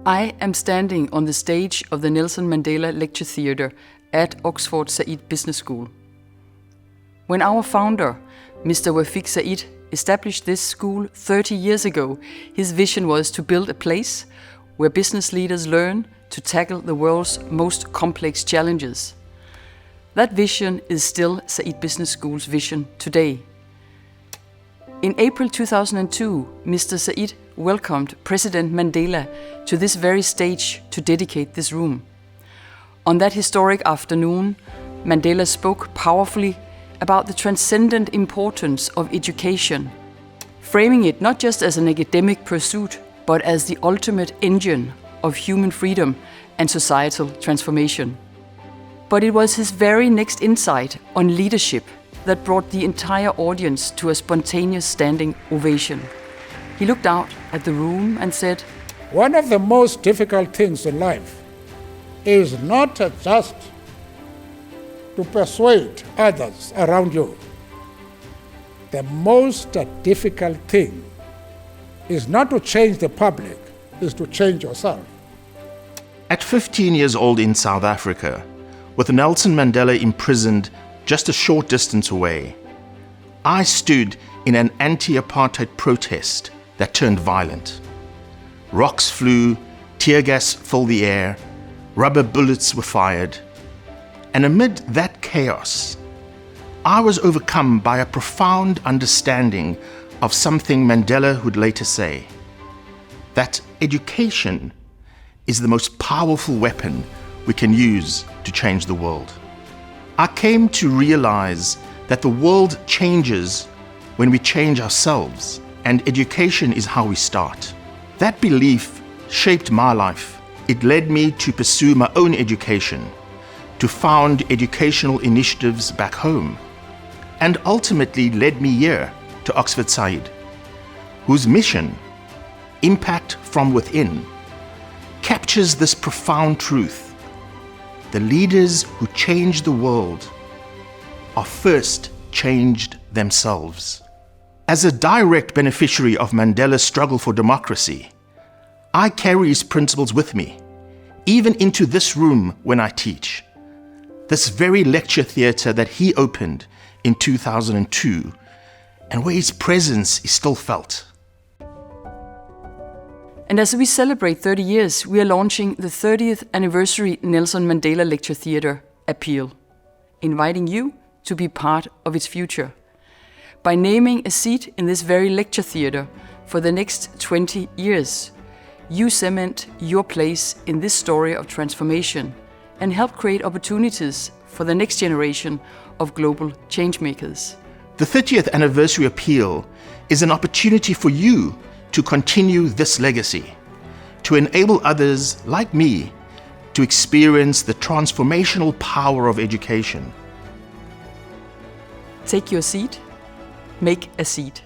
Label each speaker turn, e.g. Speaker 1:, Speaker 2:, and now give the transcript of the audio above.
Speaker 1: I am standing on the stage of the Nelson Mandela Lecture Theatre at Oxford Saïd Business School. When our founder, Mr. Wafik Said, established this school 30 years ago, his vision was to build a place where business leaders learn to tackle the world's most complex challenges. That vision is still Saïd Business School's vision today. In April 2002, Mr. Said welcomed President Mandela to this very stage to dedicate this room. On that historic afternoon, Mandela spoke powerfully about the transcendent importance of education, framing it not just as an academic pursuit, but as the ultimate engine of human freedom and societal transformation. But it was his very next insight on leadership that brought the entire audience to a spontaneous standing ovation. He looked out at the room and said,
Speaker 2: "One of the most difficult things in life is not just to persuade others around you. The most difficult thing is not to change the public, is to change yourself."
Speaker 3: At 15 years old in South Africa, with Nelson Mandela imprisoned just a short distance away, I stood in an anti-apartheid protest that turned violent. Rocks flew, tear gas filled the air, rubber bullets were fired. And amid that chaos, I was overcome by a profound understanding of something Mandela would later say, that education is the most powerful weapon we can use to change the world. I came to realize that the world changes when we change ourselves, and education is how we start. That belief shaped my life. It led me to pursue my own education, to found educational initiatives back home, and ultimately led me here to Oxford Saïd, whose mission, Impact from Within, captures this profound truth. The leaders who change the world are first changed themselves. As a direct beneficiary of Mandela's struggle for democracy, I carry his principles with me, even into this room when I teach. This very lecture theatre that he opened in 2002, and where his presence is still felt.
Speaker 1: And as we celebrate 30 years, we are launching the 30th Anniversary Nelson Mandela Lecture Theatre Appeal, inviting you to be part of its future. By naming a seat in this very lecture theatre for the next 20 years, you cement your place in this story of transformation and help create opportunities for the next generation of global changemakers.
Speaker 3: The 30th Anniversary Appeal is an opportunity for you to continue this legacy, to enable others like me to experience the transformational power of education.
Speaker 1: Take your seat, make a seat.